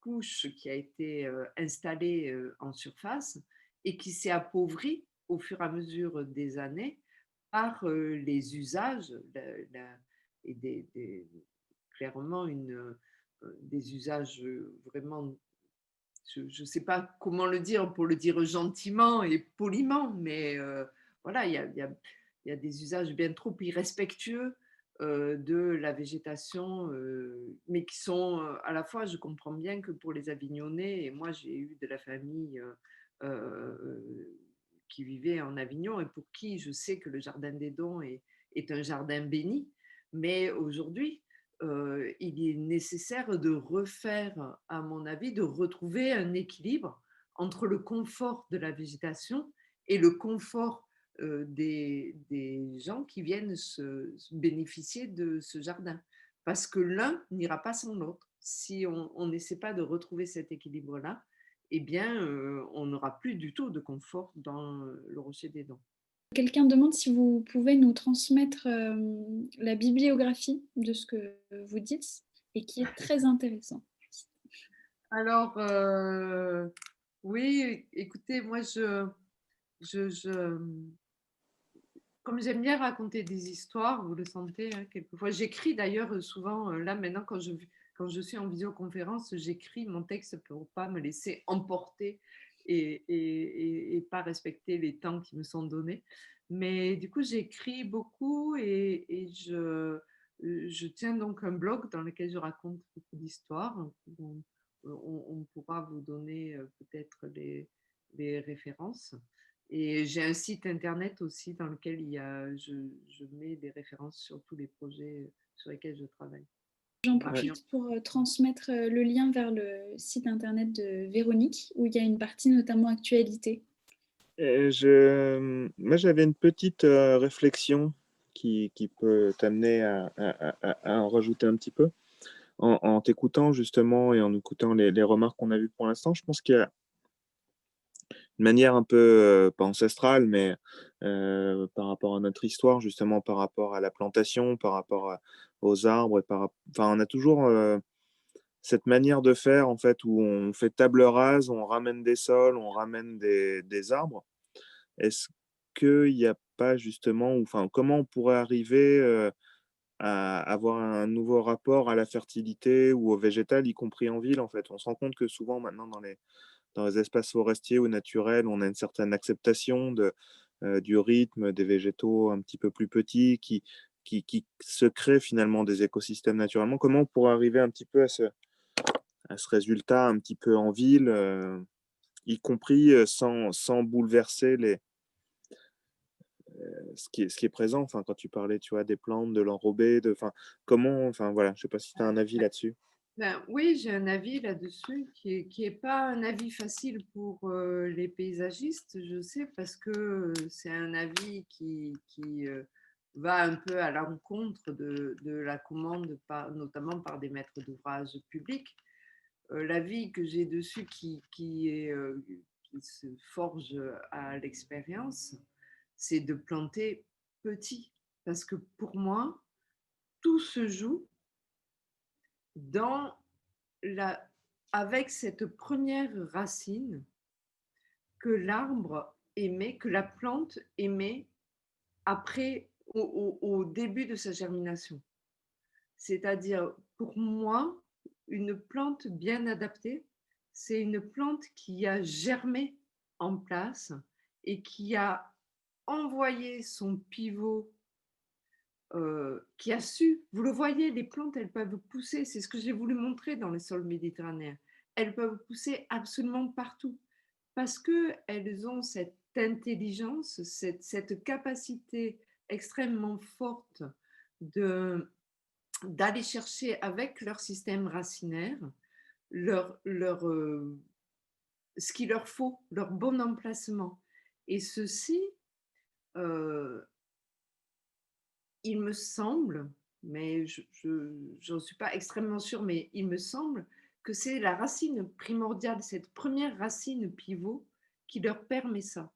couche qui a été installée en surface, et qui s'est appauvri au fur et à mesure des années par les usages et clairement des usages vraiment, je ne sais pas comment le dire pour le dire gentiment et poliment, mais voilà, il y a des usages bien trop irrespectueux de la végétation, mais qui sont à la fois, je comprends bien que pour les Avignonnais, et moi j'ai eu de la famille qui vivait en Avignon et pour qui je sais que le Jardin des Dons est un jardin béni, mais aujourd'hui, il est nécessaire de refaire, à mon avis, de retrouver un équilibre entre le confort de la végétation et le confort des gens qui viennent bénéficier de ce jardin. Parce que l'un n'ira pas sans l'autre. Si on n'essaie pas de retrouver cet équilibre-là, eh bien, on n'aura plus du tout de confort dans le Rocher des Dons. Quelqu'un demande si vous pouvez nous transmettre la bibliographie de ce que vous dites et qui est très intéressant. Alors, oui, écoutez, moi, comme j'aime bien raconter des histoires, vous le sentez, hein, quelquefois. J'écris d'ailleurs souvent, là maintenant, quand je suis en visioconférence, j'écris mon texte pour ne pas me laisser emporter et pas respecter les temps qui me sont donnés. Mais du coup, j'écris beaucoup et je tiens donc un blog dans lequel je raconte beaucoup d'histoires. On pourra vous donner peut-être les références. Et j'ai un site internet aussi dans lequel je mets des références sur tous les projets sur lesquels je travaille. J'en Par exemple, profite pour transmettre le lien vers le site internet de Véronique, où il y a une partie notamment actualité. Moi, j'avais une petite réflexion qui peut t'amener à en rajouter un petit peu. En t'écoutant justement et en écoutant les remarques qu'on a vues pour l'instant, je pense qu'il y a une manière un peu, pas ancestrale, mais par rapport à notre histoire, justement, par rapport à la plantation, par rapport aux arbres, enfin, on a toujours cette manière de faire, en fait, où on fait table rase, on ramène des sols, on ramène des arbres. Est-ce qu'il n'y a pas justement, enfin, comment on pourrait arriver à avoir un nouveau rapport à la fertilité ou au végétal, y compris en ville, en fait? On se rend compte que souvent maintenant dans les espaces forestiers ou naturels, on a une certaine acceptation du rythme des végétaux un petit peu plus petits qui se créent finalement des écosystèmes naturellement. Comment on pourrait arriver un petit peu à ce résultat un petit peu en ville, y compris sans bouleverser ce qui est présent? Enfin, quand tu parlais, tu vois, des plantes, de l'enrobé, enfin, comment, enfin voilà, je sais pas si tu as un avis là-dessus. ben, oui, j'ai un avis là-dessus qui est pas un avis facile pour les paysagistes, je sais, parce que c'est un avis qui va un peu à l'encontre de la commande, notamment par des maîtres d'ouvrage publics. L'avis que j'ai dessus qui se forge à l'expérience, c'est de planter petit. Parce que pour moi, tout se joue dans avec cette première racine que l'arbre émet, que la plante émet après, au début de sa germination. C'est-à-dire, pour moi, une plante bien adaptée, c'est une plante qui a germé en place et qui a envoyé son pivot, qui a su, vous le voyez, les plantes, elles peuvent pousser, c'est ce que j'ai voulu montrer dans les sols méditerranéens, elles peuvent pousser absolument partout parce qu'elles ont cette intelligence, cette capacité extrêmement forte d'aller chercher avec leur système racinaire ce qu'il leur faut, leur bon emplacement. Et ceci, euh, il me semble, mais j'en suis pas extrêmement sûre, mais il me semble que c'est la racine primordiale, cette première racine pivot qui leur permet ça.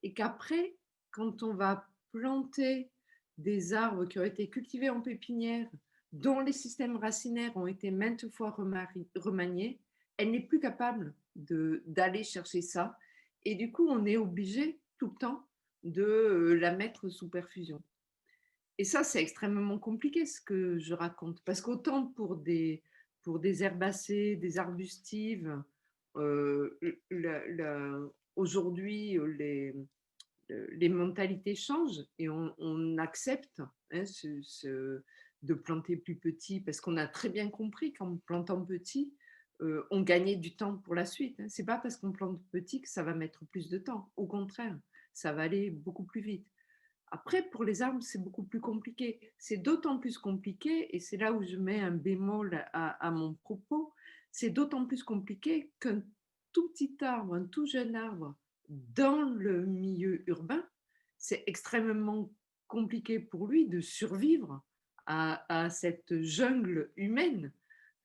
Et qu'après, quand on va planter des arbres qui ont été cultivés en pépinière, dont les systèmes racinaires ont été maintes fois remaniés, elle n'est plus capable d'aller chercher ça. Et du coup, on est obligé tout le temps de la mettre sous perfusion. Et ça, c'est extrêmement compliqué ce que je raconte, parce qu'autant pour des herbacées, des arbustives, aujourd'hui, les mentalités changent et on accepte, hein, de planter plus petit, parce qu'on a très bien compris qu'en plantant petit, on gagnait du temps pour la suite. Hein. Ce n'est pas parce qu'on plante petit que ça va mettre plus de temps. Au contraire, ça va aller beaucoup plus vite. Après, pour les arbres, c'est beaucoup plus compliqué. C'est d'autant plus compliqué, et c'est là où je mets un bémol à mon propos, c'est d'autant plus compliqué qu'un tout petit arbre, un tout jeune arbre, dans le milieu urbain, c'est extrêmement compliqué pour lui de survivre à cette jungle humaine,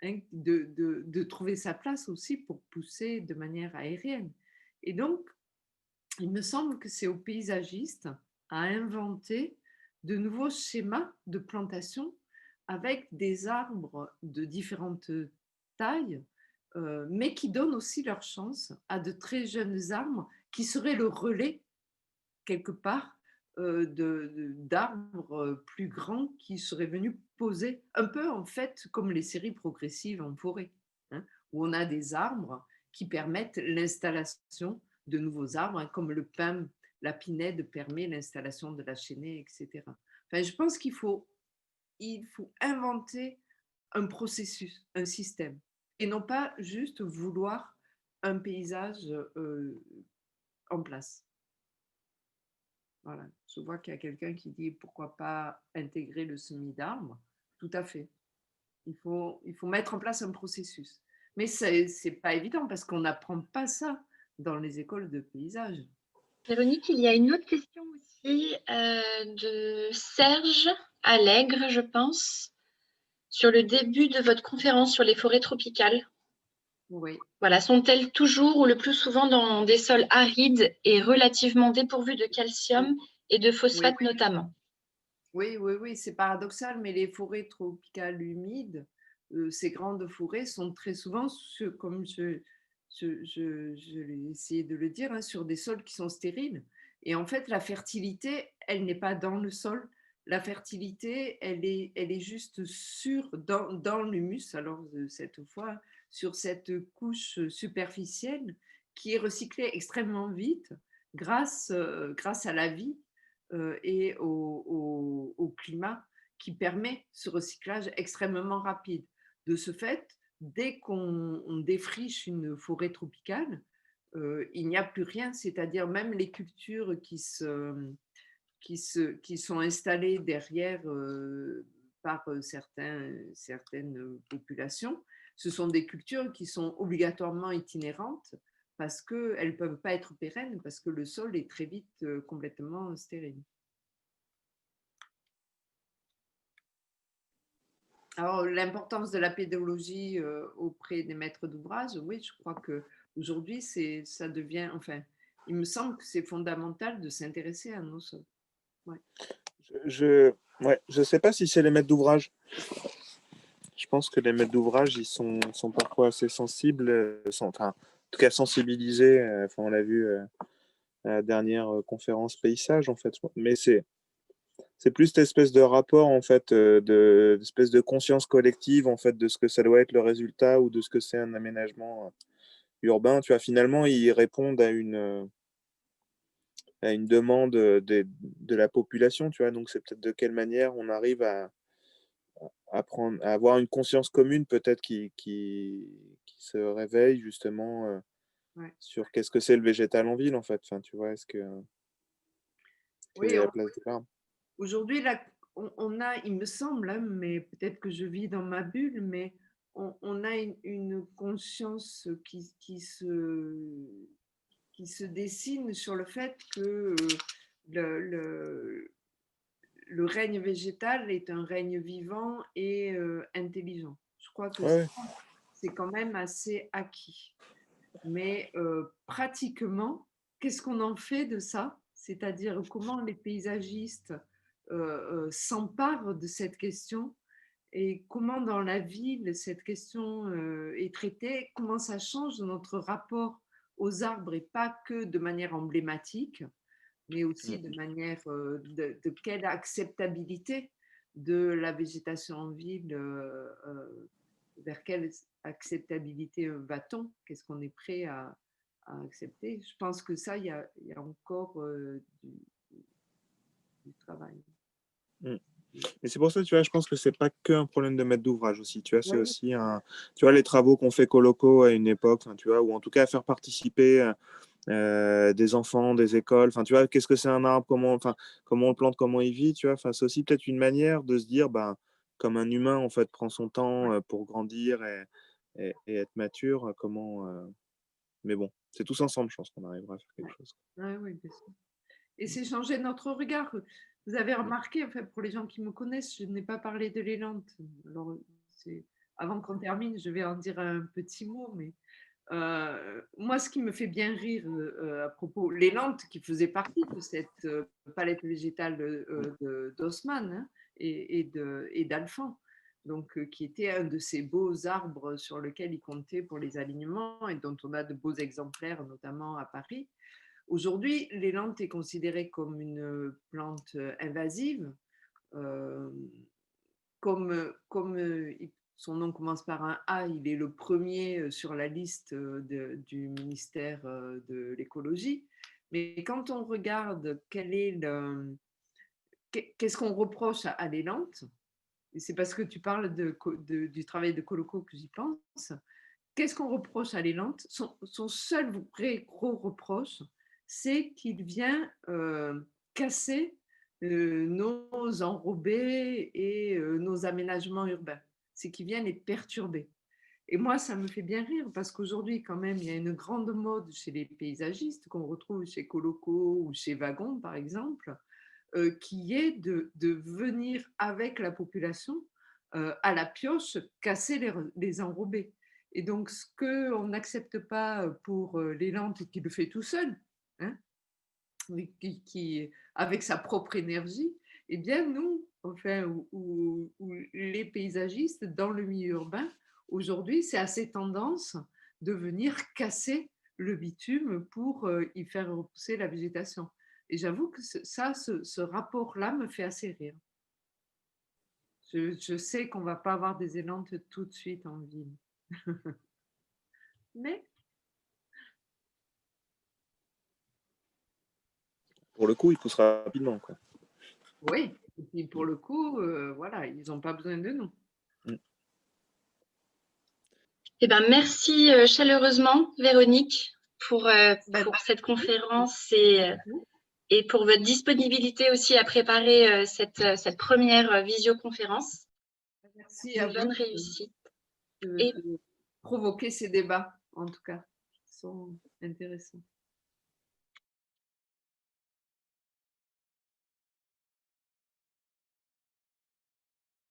hein, de trouver sa place aussi pour pousser de manière aérienne. Et donc, il me semble que c'est aux paysagistes à inventer de nouveaux schémas de plantation avec des arbres de différentes tailles, mais qui donnent aussi leur chance à de très jeunes arbres qui seraient le relais, quelque part, d'arbres plus grands qui seraient venus poser, un peu en fait comme les séries progressives en forêt, hein, où on a des arbres qui permettent l'installation de nouveaux arbres, hein, comme le pin, la pinède permet l'installation de la chênaie, etc. Enfin, je pense il faut inventer un processus, un système, et non pas juste vouloir un paysage en place. Voilà. Je vois qu'il y a quelqu'un qui dit pourquoi pas intégrer le semis d'arbres. Tout à fait. Il faut mettre en place un processus. Mais c'est pas évident parce qu'on n'apprend pas ça dans les écoles de paysage. Véronique, il y a une autre question aussi de Serge Allègre, je pense, sur le début de votre conférence sur les forêts tropicales. Oui. Voilà, sont-elles toujours ou le plus souvent dans des sols arides et relativement dépourvus de calcium et de phosphate notamment? Oui, c'est paradoxal, mais les forêts tropicales humides, ces grandes forêts sont très souvent, comme je l'ai essayé de le dire, hein, sur des sols qui sont stériles. Et en fait, la fertilité, elle n'est pas dans le sol. La fertilité, elle est juste dans l'humus, alors cette fois, sur cette couche superficielle qui est recyclée extrêmement vite grâce à la vie et au climat qui permet ce recyclage extrêmement rapide. De ce fait, dès qu'on défriche une forêt tropicale, il n'y a plus rien, c'est-à-dire même les cultures qui sont installées derrière par certaines populations, ce sont des cultures qui sont obligatoirement itinérantes parce qu'elles ne peuvent pas être pérennes, parce que le sol est très vite complètement stérile. Alors, l'importance de la pédologie auprès des maîtres d'ouvrage, oui, je crois qu'aujourd'hui, ça devient, enfin, il me semble que c'est fondamental de s'intéresser à nos sols. Ouais. Je sais pas si c'est les maîtres d'ouvrage. Je pense que les maîtres d'ouvrage, ils sont parfois assez sensibles, enfin, en tout cas sensibilisés. On l'a vu à la dernière conférence paysage, en fait. Mais c'est plus cette espèce de rapport, en fait, d'espèce de conscience collective, en fait, de ce que ça doit être le résultat ou de ce que c'est un aménagement urbain. Tu vois, finalement, ils répondent à une demande de la population, tu vois. Donc, c'est peut-être de quelle manière on arrive à avoir une conscience commune, peut-être qui se réveille justement Ouais. sur qu'est-ce que c'est le végétal en ville, en fait. Enfin, tu vois, quelle Oui, est la place de l'arbre? aujourd'hui, là, on a, il me semble, hein, mais peut-être que je vis dans ma bulle, mais on a une conscience qui se dessine sur le fait que le, le, le règne végétal est un règne vivant et intelligent. Je crois que Ouais, c'est quand même assez acquis. Mais pratiquement, qu'est-ce qu'on en fait de ça? C'est-à-dire comment les paysagistes s'emparent de cette question et comment dans la ville cette question est traitée, comment ça change notre rapport aux arbres et pas que de manière emblématique, mais aussi de manière de quelle acceptabilité de la végétation en ville, vers quelle acceptabilité va-t-on? Qu'est-ce qu'on est prêt à accepter? Je pense que ça, il y a encore du travail. Et c'est pour ça, tu vois, je pense que c'est pas qu'un problème de maître d'ouvrage aussi. Tu vois, c'est Ouais, aussi tu vois, les travaux qu'on fait coloco à une époque, enfin, tu vois, ou en tout cas faire participer des enfants, des écoles. Enfin, tu vois, qu'est-ce que c'est un arbre, comment on le plante, comment il vit, tu vois. Enfin, c'est aussi peut-être une manière de se dire, ben, comme un humain, en fait, prend son temps pour grandir et être mature, mais bon, c'est tous ensemble, je pense qu'on arrivera à faire quelque chose. ouais, oui, bien sûr. Et c'est changer notre regard. Vous avez remarqué, en fait, pour les gens qui me connaissent, je n'ai pas parlé de l'élante. Alors, avant qu'on termine, je vais en dire un petit mot, mais moi, ce qui me fait bien rire à propos, l'élante qui faisait partie de cette palette végétale d'Haussmann hein, et d'Alphand, donc qui était un de ces beaux arbres sur lesquels il comptait pour les alignements et dont on a de beaux exemplaires, notamment à Paris. Aujourd'hui, l'élante est considérée comme une plante invasive, euh, comme son nom commence par un A, il est le premier sur la liste du ministère de l'écologie. Mais quand on regarde qu'est-ce qu'on reproche à l'élante, et c'est parce que tu parles du travail de Coloco que j'y pense, qu'est-ce qu'on reproche à l'élante? Son seul vrai gros reproche, c'est qu'il vient casser nos enrobés et nos aménagements urbains. C'est qu'il vient les perturber. Et moi, ça me fait bien rire parce qu'aujourd'hui, quand même, il y a une grande mode chez les paysagistes qu'on retrouve chez Coloco ou chez Wagon, par exemple, qui est de venir avec la population à la pioche casser les enrobés. Et donc, ce qu'on n'accepte pas pour l'élante qui le fait tout seul, hein, avec sa propre énergie, eh bien, nous, enfin, ou les paysagistes dans le milieu urbain, aujourd'hui, c'est à ces tendances de venir casser le bitume pour y faire repousser la végétation. Et j'avoue que ce rapport-là me fait assez rire. Je sais qu'on ne va pas avoir des élantes tout de suite en ville. Mais Pour le coup, il poussera rapidement, quoi. oui, et puis pour le coup, voilà, ils n'ont pas besoin de nous. Eh ben, merci chaleureusement, Véronique, pour cette conférence et pour votre disponibilité aussi à préparer cette première visioconférence. Merci à vous. Bonne réussite. De provoquer ces débats, en tout cas, qui sont intéressants.